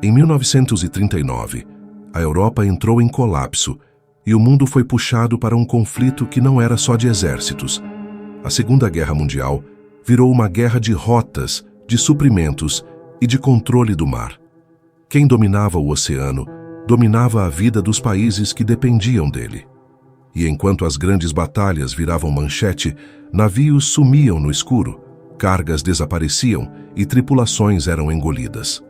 Em 1939, a Europa entrou em colapso e o mundo foi puxado para um conflito que não era só de exércitos. A Segunda Guerra Mundial virou uma guerra de rotas, de suprimentos e de controle do mar. Quem dominava o oceano dominava a vida dos países que dependiam dele. E enquanto as grandes batalhas viravam manchete, navios sumiam no escuro, cargas desapareciam e tripulações eram engolidas.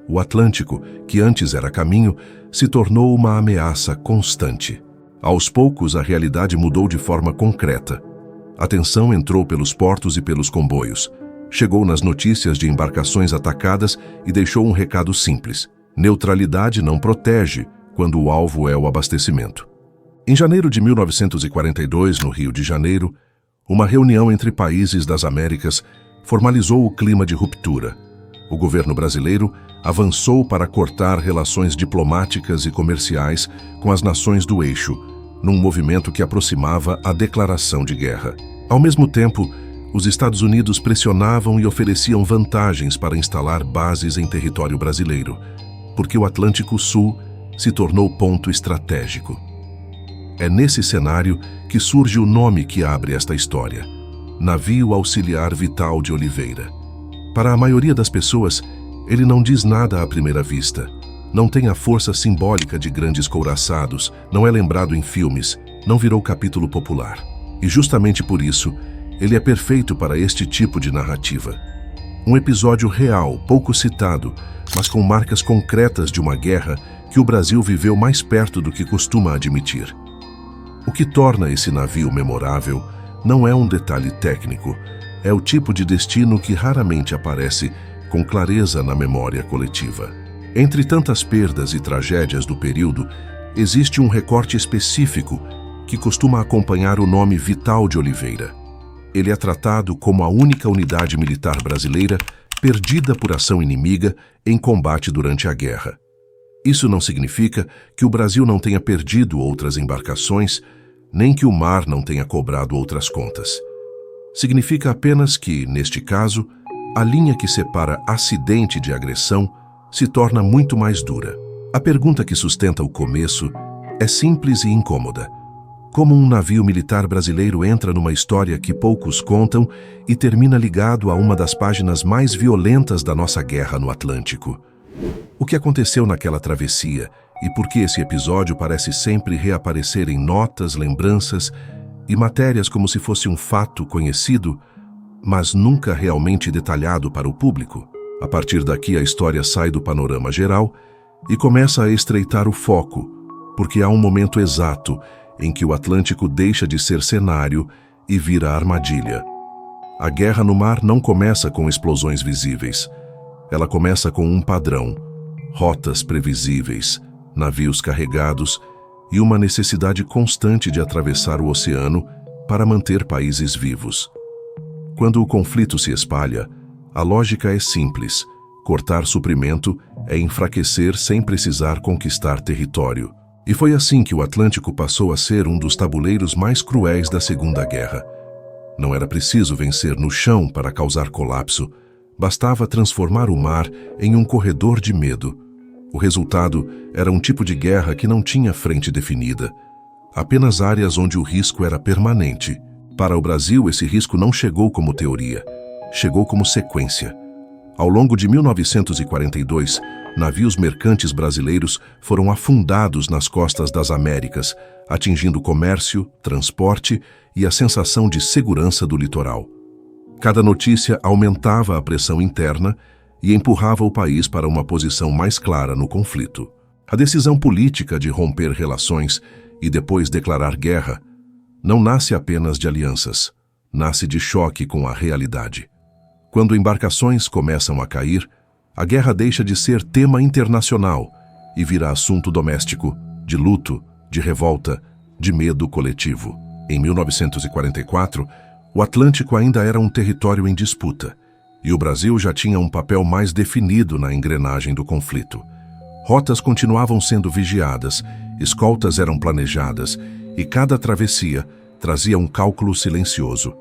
O Atlântico, que antes era caminho, se tornou uma ameaça constante. Aos poucos, a realidade mudou de forma concreta. A tensão entrou pelos portos e pelos comboios. Chegou nas notícias de embarcações atacadas e deixou um recado simples: neutralidade não protege quando o alvo é o abastecimento. Em janeiro de 1942, no Rio de Janeiro, uma reunião entre países das Américas formalizou o clima de ruptura. O governo brasileiro avançou para cortar relações diplomáticas e comerciais com as nações do eixo, num movimento que aproximava a declaração de guerra. Ao mesmo tempo, os Estados Unidos pressionavam e ofereciam vantagens para instalar bases em território brasileiro, porque o Atlântico Sul se tornou ponto estratégico. É nesse cenário que surge o nome que abre esta história: Navio Auxiliar Vital de Oliveira. Para a maioria das pessoas, ele não diz nada à primeira vista. Não tem a força simbólica de grandes couraçados, não é lembrado em filmes, não virou capítulo popular. E justamente por isso, ele é perfeito para este tipo de narrativa. Um episódio real, pouco citado, mas com marcas concretas de uma guerra que o Brasil viveu mais perto do que costuma admitir. O que torna esse navio memorável não é um detalhe técnico, é o tipo de destino que raramente aparece com clareza na memória coletiva. Entre tantas perdas e tragédias do período, existe um recorte específico que costuma acompanhar o nome Vital de Oliveira. Ele é tratado como a única unidade militar brasileira perdida por ação inimiga em combate durante a guerra. Isso não significa que o Brasil não tenha perdido outras embarcações, nem que o mar não tenha cobrado outras contas. Significa apenas que, neste caso, a linha que separa acidente de agressão se torna muito mais dura. A pergunta que sustenta o começo é simples e incômoda. Como um navio militar brasileiro entra numa história que poucos contam e termina ligado a uma das páginas mais violentas da nossa guerra no Atlântico? O que aconteceu naquela travessia e por que esse episódio parece sempre reaparecer em notas, lembranças e matérias como se fosse um fato conhecido, mas nunca realmente detalhado para o público? A partir daqui, a história sai do panorama geral e começa a estreitar o foco, porque há um momento exato em que o Atlântico deixa de ser cenário e vira armadilha. A guerra no mar não começa com explosões visíveis. Ela começa com um padrão: rotas previsíveis, navios carregados e uma necessidade constante de atravessar o oceano para manter países vivos. Quando o conflito se espalha, a lógica é simples: cortar suprimento é enfraquecer sem precisar conquistar território. E foi assim que o Atlântico passou a ser um dos tabuleiros mais cruéis da Segunda Guerra. Não era preciso vencer no chão para causar colapso, bastava transformar o mar em um corredor de medo. O resultado era um tipo de guerra que não tinha frente definida, apenas áreas onde o risco era permanente. Para o Brasil, esse risco não chegou como teoria, chegou como sequência. Ao longo de 1942, navios mercantes brasileiros foram afundados nas costas das Américas, atingindo comércio, transporte e a sensação de segurança do litoral. Cada notícia aumentava a pressão interna e empurrava o país para uma posição mais clara no conflito. A decisão política de romper relações e depois declarar guerra não nasce apenas de alianças, nasce de choque com a realidade. Quando embarcações começam a cair, a guerra deixa de ser tema internacional e vira assunto doméstico, de luto, de revolta, de medo coletivo. Em 1944, o Atlântico ainda era um território em disputa, e o Brasil já tinha um papel mais definido na engrenagem do conflito. Rotas continuavam sendo vigiadas, escoltas eram planejadas, e cada travessia trazia um cálculo silencioso: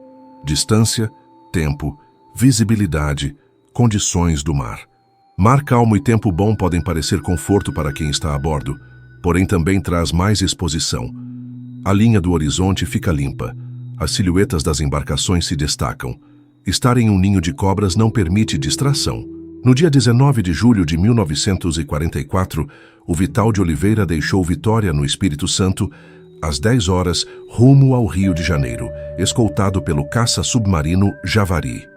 distância, tempo, visibilidade, condições do mar. Mar calmo e tempo bom podem parecer conforto para quem está a bordo, porém também traz mais exposição. A linha do horizonte fica limpa. As silhuetas das embarcações se destacam. Estar em um ninho de cobras não permite distração. No dia 19 de julho de 1944, o Vital de Oliveira deixou Vitória, no Espírito Santo, às 10 horas, rumo ao Rio de Janeiro, escoltado pelo caça-submarino Javari.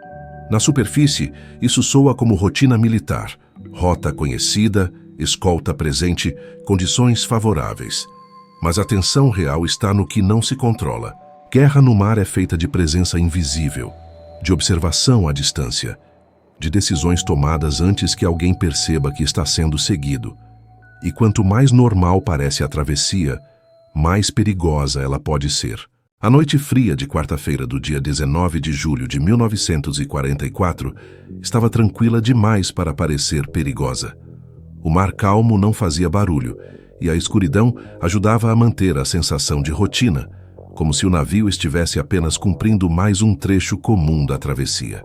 Na superfície, isso soa como rotina militar. Rota conhecida, escolta presente, condições favoráveis. Mas a tensão real está no que não se controla. Guerra no mar é feita de presença invisível, de observação à distância, de decisões tomadas antes que alguém perceba que está sendo seguido. E quanto mais normal parece a travessia, mais perigosa ela pode ser. A noite fria de quarta-feira do dia 19 de julho de 1944 estava tranquila demais para parecer perigosa. O mar calmo não fazia barulho, e a escuridão ajudava a manter a sensação de rotina, como se o navio estivesse apenas cumprindo mais um trecho comum da travessia.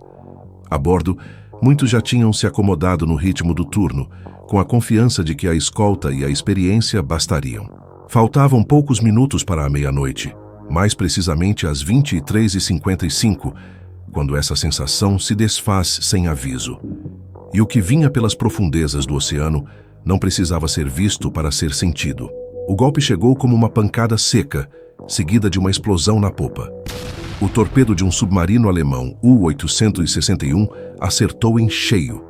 A bordo, muitos já tinham se acomodado no ritmo do turno, com a confiança de que a escolta e a experiência bastariam. Faltavam poucos minutos para a meia-noite, mais precisamente às 23h55, quando essa sensação se desfaz sem aviso. E o que vinha pelas profundezas do oceano não precisava ser visto para ser sentido. O golpe chegou como uma pancada seca, seguida de uma explosão na popa. O torpedo de um submarino alemão, U-861, acertou em cheio.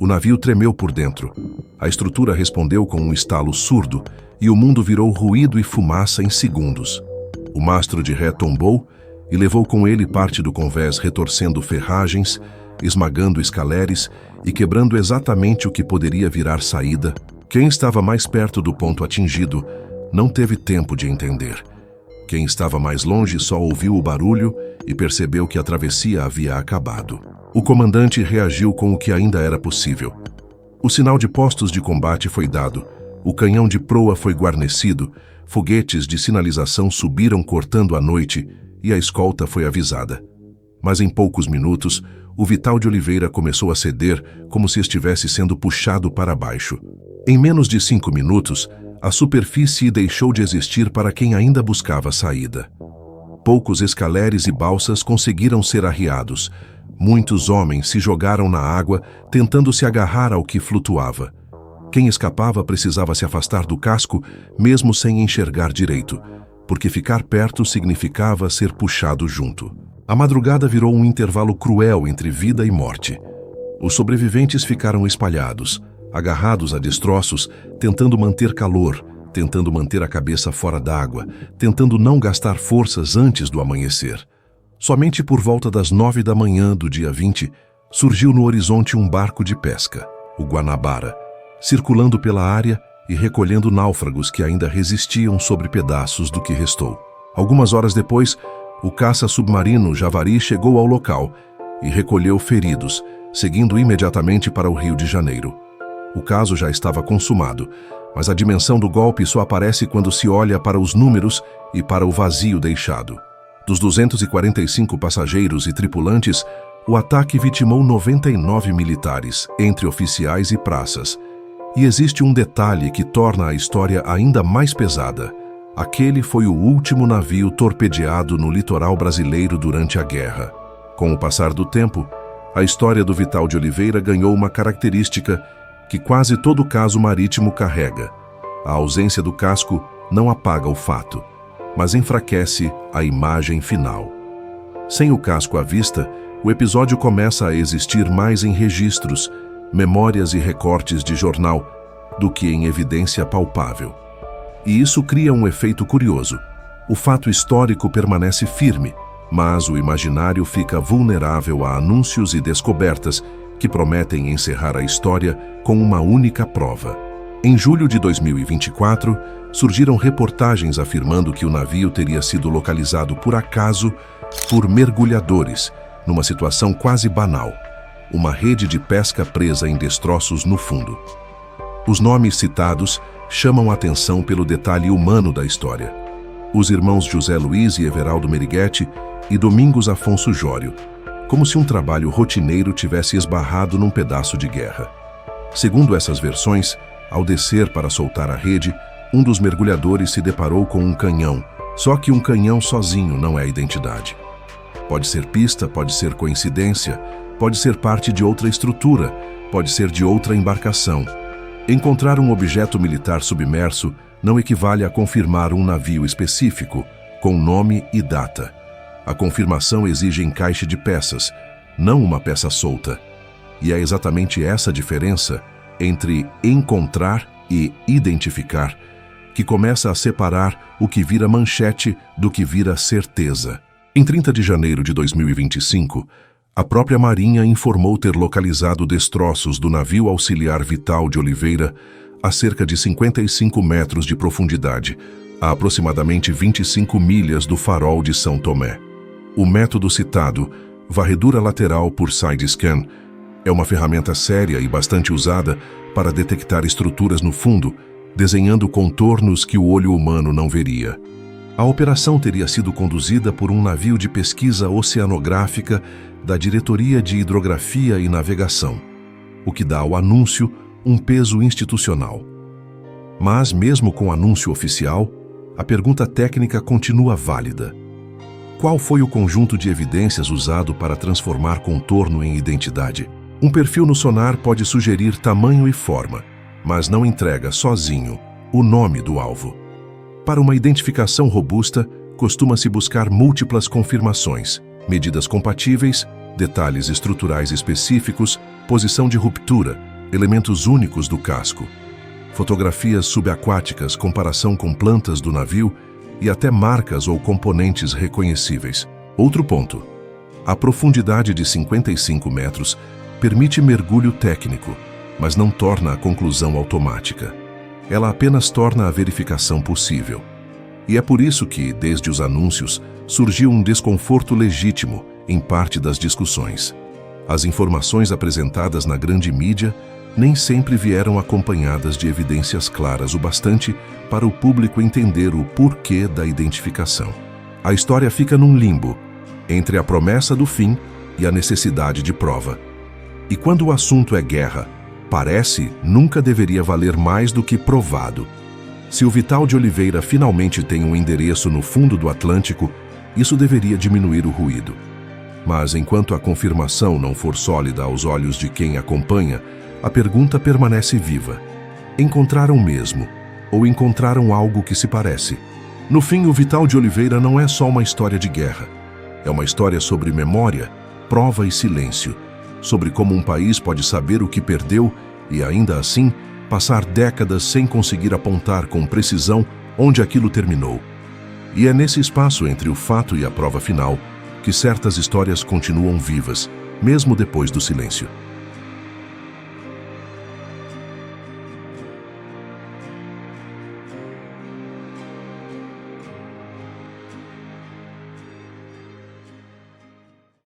O navio tremeu por dentro. A estrutura respondeu com um estalo surdo e o mundo virou ruído e fumaça em segundos. O mastro de ré tombou e levou com ele parte do convés, retorcendo ferragens, esmagando escaleres e quebrando exatamente o que poderia virar saída. Quem estava mais perto do ponto atingido não teve tempo de entender. Quem estava mais longe só ouviu o barulho e percebeu que a travessia havia acabado. O comandante reagiu com o que ainda era possível. O sinal de postos de combate foi dado, o canhão de proa foi guarnecido, foguetes de sinalização subiram cortando a noite e a escolta foi avisada. Mas em poucos minutos, o Vital de Oliveira começou a ceder como se estivesse sendo puxado para baixo. Em menos de 5 minutos, a superfície deixou de existir para quem ainda buscava saída. Poucos escaleres e balsas conseguiram ser arriados. Muitos homens se jogaram na água, tentando se agarrar ao que flutuava. Quem escapava precisava se afastar do casco, mesmo sem enxergar direito, porque ficar perto significava ser puxado junto. A madrugada virou um intervalo cruel entre vida e morte. Os sobreviventes ficaram espalhados, agarrados a destroços, tentando manter calor, tentando manter a cabeça fora d'água, tentando não gastar forças antes do amanhecer. Somente por volta das 9 da manhã do dia 20, surgiu no horizonte um barco de pesca, o Guanabara, circulando pela área e recolhendo náufragos que ainda resistiam sobre pedaços do que restou. Algumas horas depois, o caça-submarino Javari chegou ao local e recolheu feridos, seguindo imediatamente para o Rio de Janeiro. O caso já estava consumado, mas a dimensão do golpe só aparece quando se olha para os números e para o vazio deixado. Dos 245 passageiros e tripulantes, o ataque vitimou 99 militares, entre oficiais e praças. E existe um detalhe que torna a história ainda mais pesada. Aquele foi o último navio torpedeado no litoral brasileiro durante a guerra. Com o passar do tempo, a história do Vital de Oliveira ganhou uma característica que quase todo caso marítimo carrega. A ausência do casco não apaga o fato, mas enfraquece a imagem final. Sem o casco à vista, o episódio começa a existir mais em registros, memórias e recortes de jornal do que em evidência palpável. E isso cria um efeito curioso. O fato histórico permanece firme, mas o imaginário fica vulnerável a anúncios e descobertas que prometem encerrar a história com uma única prova. Em julho de 2024, surgiram reportagens afirmando que o navio teria sido localizado por acaso por mergulhadores, numa situação quase banal, uma rede de pesca presa em destroços no fundo. Os nomes citados chamam a atenção pelo detalhe humano da história. Os irmãos José Luiz e Everaldo Meriguete e Domingos Afonso Jório, como se um trabalho rotineiro tivesse esbarrado num pedaço de guerra. Segundo essas versões, ao descer para soltar a rede, um dos mergulhadores se deparou com um canhão. Só que um canhão sozinho não é identidade. Pode ser pista, pode ser coincidência, pode ser parte de outra estrutura, pode ser de outra embarcação. Encontrar um objeto militar submerso não equivale a confirmar um navio específico, com nome e data. A confirmação exige encaixe de peças, não uma peça solta. E é exatamente essa diferença entre encontrar e identificar que começa a separar o que vira manchete do que vira certeza. Em 30 de janeiro de 2025, a própria Marinha informou ter localizado destroços do navio auxiliar Vital de Oliveira a cerca de 55 metros de profundidade, a aproximadamente 25 milhas do farol de São Tomé. O método citado, varredura lateral por side scan, é uma ferramenta séria e bastante usada para detectar estruturas no fundo, desenhando contornos que o olho humano não veria. A operação teria sido conduzida por um navio de pesquisa oceanográfica da Diretoria de Hidrografia e Navegação, o que dá ao anúncio um peso institucional. Mas, mesmo com o anúncio oficial, a pergunta técnica continua válida. Qual foi o conjunto de evidências usado para transformar contorno em identidade? Um perfil no sonar pode sugerir tamanho e forma, mas não entrega sozinho o nome do alvo. Para uma identificação robusta, costuma-se buscar múltiplas confirmações, medidas compatíveis, detalhes estruturais específicos, posição de ruptura, elementos únicos do casco, fotografias subaquáticas, comparação com plantas do navio e até marcas ou componentes reconhecíveis. Outro ponto: a profundidade de 55 metros permite mergulho técnico, mas não torna a conclusão automática. Ela apenas torna a verificação possível. E é por isso que, desde os anúncios, surgiu um desconforto legítimo em parte das discussões. As informações apresentadas na grande mídia nem sempre vieram acompanhadas de evidências claras o bastante para o público entender o porquê da identificação. A história fica num limbo, entre a promessa do fim e a necessidade de prova. E quando o assunto é guerra, parece nunca deveria valer mais do que provado. Se o Vital de Oliveira finalmente tem um endereço no fundo do Atlântico, isso deveria diminuir o ruído. Mas enquanto a confirmação não for sólida aos olhos de quem acompanha, a pergunta permanece viva. Encontraram mesmo? Ou encontraram algo que se parece? No fim, o Vital de Oliveira não é só uma história de guerra. É uma história sobre memória, prova e silêncio. Sobre como um país pode saber o que perdeu e, ainda assim, passar décadas sem conseguir apontar com precisão onde aquilo terminou. E é nesse espaço entre o fato e a prova final que certas histórias continuam vivas, mesmo depois do silêncio.